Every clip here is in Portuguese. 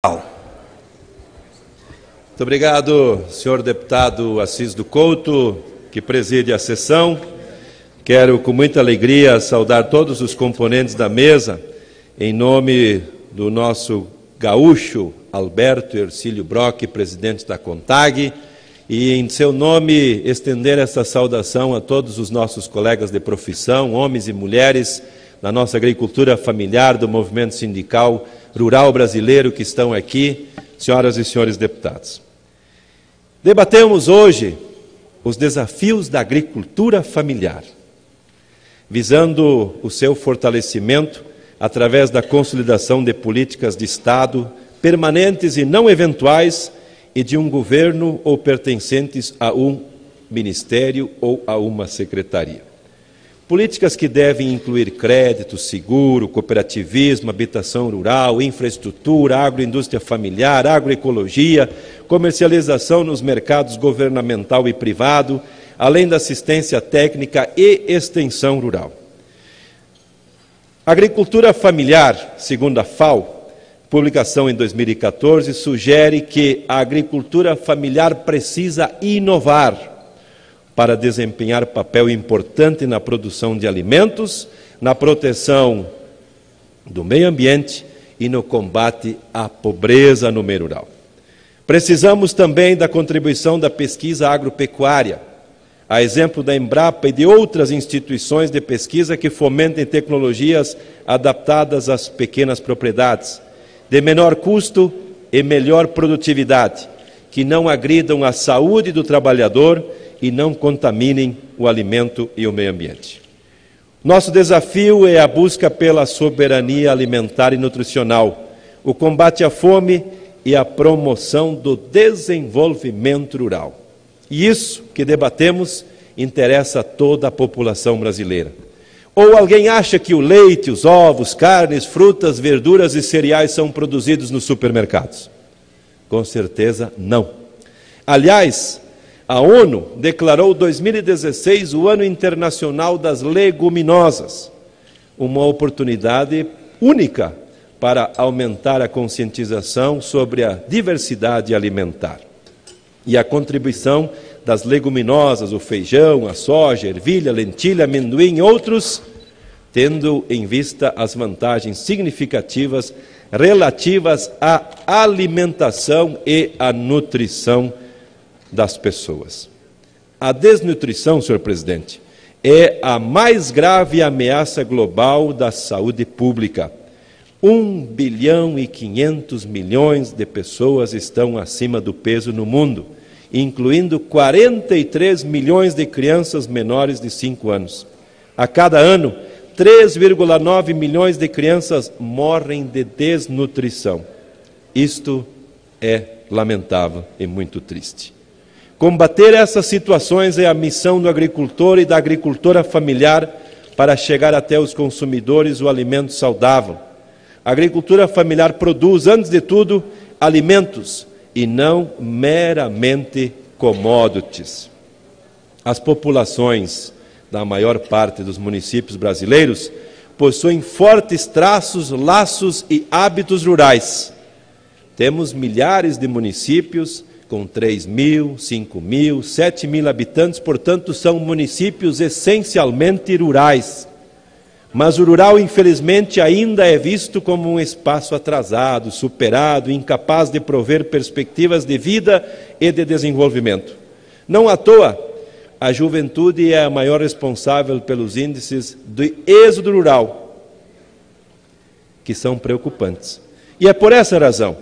Muito obrigado, senhor deputado Assis do Couto, que preside a sessão. Quero, com muita alegria, saudar todos os componentes da mesa, em nome do nosso gaúcho Alberto Ercílio Brock, presidente da CONTAG, e, em seu nome, estender essa saudação a todos os nossos colegas de profissão, homens e mulheres, da nossa agricultura familiar, do movimento sindical rural brasileiro que estão aqui, senhoras e senhores deputados. Debatemos hoje os desafios da agricultura familiar, visando o seu fortalecimento através da consolidação de políticas de Estado permanentes e não eventuais e de um governo ou pertencentes a um ministério ou a uma secretaria. Políticas que devem incluir crédito, seguro, cooperativismo, habitação rural, infraestrutura, agroindústria familiar, agroecologia, comercialização nos mercados governamental e privado, além da assistência técnica e extensão rural. A agricultura familiar, segundo a FAO, publicação em 2014, sugere que a agricultura familiar precisa inovar para desempenhar papel importante na produção de alimentos, na proteção do meio ambiente e no combate à pobreza no meio rural. Precisamos também da contribuição da pesquisa agropecuária, a exemplo da Embrapa e de outras instituições de pesquisa que fomentem tecnologias adaptadas às pequenas propriedades, de menor custo e melhor produtividade, que não agridam a saúde do trabalhador e não contaminem o alimento e o meio ambiente. Nosso desafio é a busca pela soberania alimentar e nutricional, o combate à fome e a promoção do desenvolvimento rural. E isso que debatemos interessa a toda a população brasileira. Ou alguém acha que o leite, os ovos, carnes, frutas, verduras e cereais são produzidos nos supermercados? Com certeza não. Aliás, a ONU declarou 2016 o Ano Internacional das Leguminosas, uma oportunidade única para aumentar a conscientização sobre a diversidade alimentar. E a contribuição das leguminosas, o feijão, a soja, a ervilha, a lentilha, amendoim e outros, tendo em vista as vantagens significativas relativas à alimentação e à nutrição das pessoas. A desnutrição, senhor presidente, é a mais grave ameaça global da saúde pública. 1,5 bilhão de pessoas estão acima do peso no mundo, incluindo 43 milhões de crianças menores de 5 anos. A cada ano, 3,9 milhões de crianças morrem de desnutrição. Isto é lamentável e muito triste. Combater essas situações é a missão do agricultor e da agricultora familiar para chegar até os consumidores o alimento saudável. A agricultura familiar produz, antes de tudo, alimentos e não meramente commodities. As populações da maior parte dos municípios brasileiros possuem fortes traços, laços e hábitos rurais. Temos milhares de municípios com 3.000, 5.000, 7.000 habitantes, portanto, são municípios essencialmente rurais. Mas o rural, infelizmente, ainda é visto como um espaço atrasado, superado, incapaz de prover perspectivas de vida e de desenvolvimento. Não à toa, a juventude é a maior responsável pelos índices de êxodo rural, que são preocupantes. E é por essa razão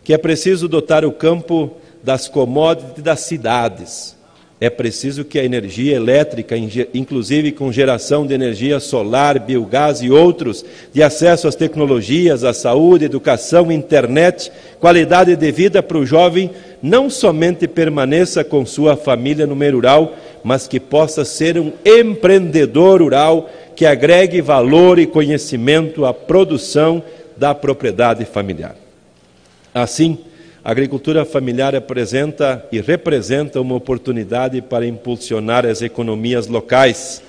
que é preciso dotar o campo das commodities das cidades. É preciso que a energia elétrica, inclusive com geração de energia solar, biogás e outros, de acesso às tecnologias, à saúde, educação, internet, qualidade de vida para o jovem, não somente permaneça com sua família no meio rural, mas que possa ser um empreendedor rural que agregue valor e conhecimento à produção da propriedade familiar. Assim, a agricultura familiar apresenta e representa uma oportunidade para impulsionar as economias locais,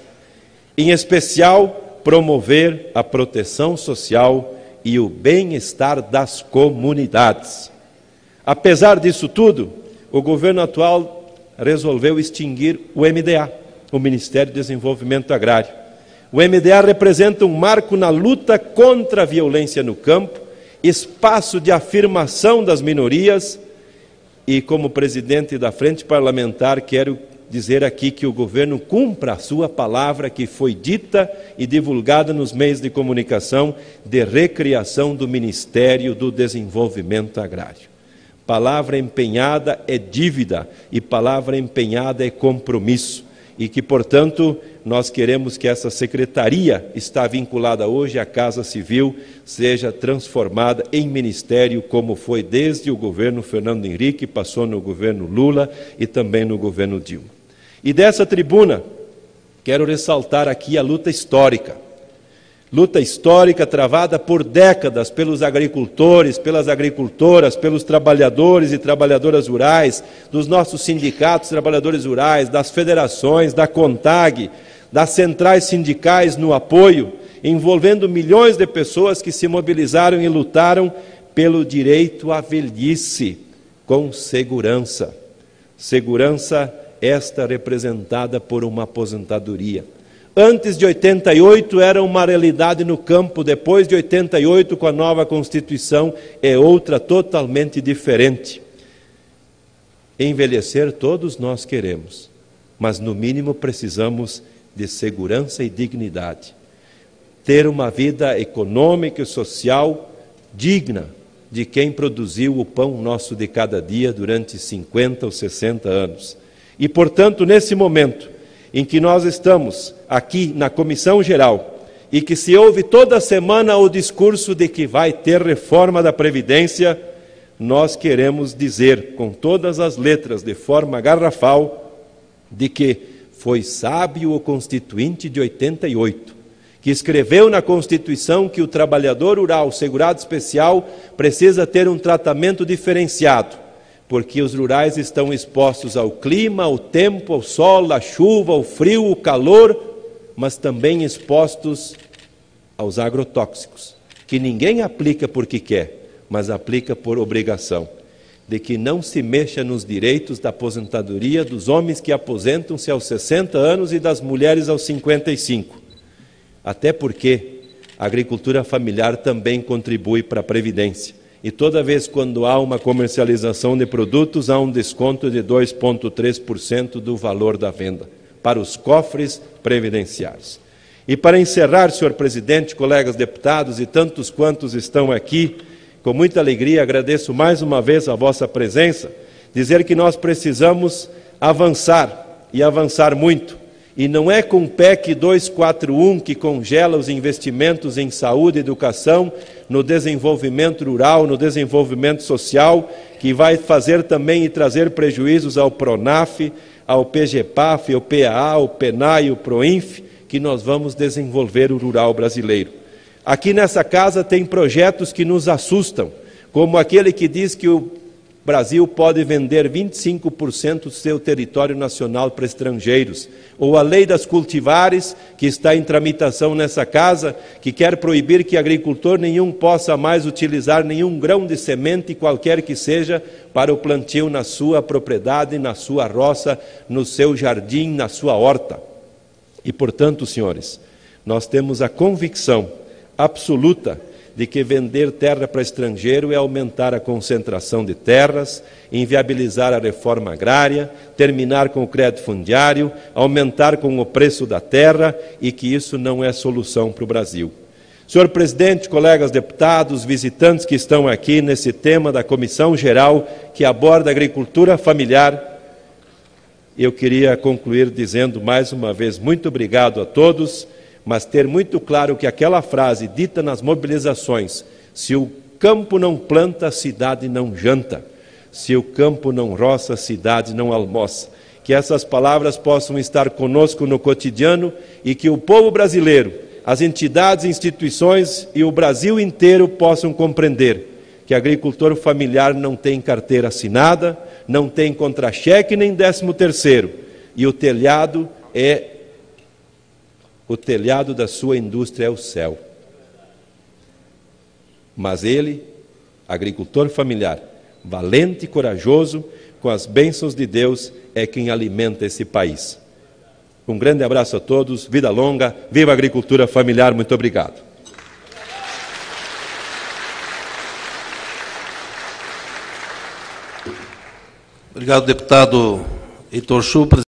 em especial promover a proteção social e o bem-estar das comunidades. Apesar disso tudo, o governo atual resolveu extinguir o MDA, o Ministério do Desenvolvimento Agrário. O MDA representa um marco na luta contra a violência no campo, espaço de afirmação das minorias, e como presidente da Frente Parlamentar quero dizer aqui que o governo cumpra a sua palavra que foi dita e divulgada nos meios de comunicação de recriação do Ministério do Desenvolvimento Agrário. Palavra empenhada é dívida e palavra empenhada é compromisso. E que, portanto, nós queremos que essa secretaria, está vinculada hoje à Casa Civil, seja transformada em ministério, como foi desde o governo Fernando Henrique, passou no governo Lula e também no governo Dilma. E dessa tribuna, quero ressaltar aqui a luta histórica travada por décadas pelos agricultores, pelas agricultoras, pelos trabalhadores e trabalhadoras rurais, dos nossos sindicatos trabalhadores rurais, das federações, da CONTAG, das centrais sindicais no apoio, envolvendo milhões de pessoas que se mobilizaram e lutaram pelo direito à velhice com segurança. Segurança esta representada por uma aposentadoria. Antes de 88 era uma realidade no campo, depois de 88 com a nova Constituição é outra totalmente diferente. Envelhecer todos nós queremos, mas no mínimo precisamos de segurança e dignidade. Ter uma vida econômica e social digna de quem produziu o pão nosso de cada dia durante 50 ou 60 anos. E, portanto, nesse momento em que nós estamos aqui na Comissão Geral e que se ouve toda semana o discurso de que vai ter reforma da Previdência, nós queremos dizer com todas as letras, de forma garrafal, de que foi sábio o Constituinte de 88, que escreveu na Constituição que o trabalhador rural, segurado especial, precisa ter um tratamento diferenciado, porque os rurais estão expostos ao clima, ao tempo, ao sol, à chuva, ao frio, ao calor, mas também expostos aos agrotóxicos, que ninguém aplica porque quer, mas aplica por obrigação, de que não se mexa nos direitos da aposentadoria dos homens que aposentam-se aos 60 anos e das mulheres aos 55. Até porque a agricultura familiar também contribui para a Previdência. E toda vez quando há uma comercialização de produtos, há um desconto de 2,3% do valor da venda para os cofres previdenciários. E para encerrar, senhor presidente, colegas deputados e tantos quantos estão aqui, com muita alegria agradeço mais uma vez a vossa presença, dizer que nós precisamos avançar e avançar muito. E não é com o PEC 241 que congela os investimentos em saúde e educação, no desenvolvimento rural, no desenvolvimento social, que vai fazer também e trazer prejuízos ao PRONAF, ao PGPAF, ao PAA, ao PENAI e ao PROINF, que nós vamos desenvolver o rural brasileiro. Aqui nessa casa tem projetos que nos assustam, como aquele que diz que o Brasil pode vender 25% do seu território nacional para estrangeiros, ou a lei das cultivares, que está em tramitação nessa casa, que quer proibir que agricultor nenhum possa mais utilizar nenhum grão de semente, qualquer que seja, para o plantio na sua propriedade, na sua roça, no seu jardim, na sua horta. E, portanto, senhores, nós temos a convicção absoluta de que vender terra para estrangeiro é aumentar a concentração de terras, inviabilizar a reforma agrária, terminar com o crédito fundiário, aumentar com o preço da terra e que isso não é solução para o Brasil. Senhor presidente, colegas deputados, visitantes que estão aqui nesse tema da Comissão Geral que aborda a agricultura familiar, eu queria concluir dizendo mais uma vez muito obrigado a todos, mas ter muito claro que aquela frase dita nas mobilizações, se o campo não planta, a cidade não janta, se o campo não roça, a cidade não almoça, que essas palavras possam estar conosco no cotidiano e que o povo brasileiro, as entidades e instituições e o Brasil inteiro possam compreender que agricultor familiar não tem carteira assinada, não tem contra-cheque nem 13º, e o telhado da sua indústria é o céu. Mas ele, agricultor familiar, valente e corajoso, com as bênçãos de Deus, é quem alimenta esse país. Um grande abraço a todos, vida longa, viva a agricultura familiar, muito obrigado. Obrigado, deputado Heitor Chu.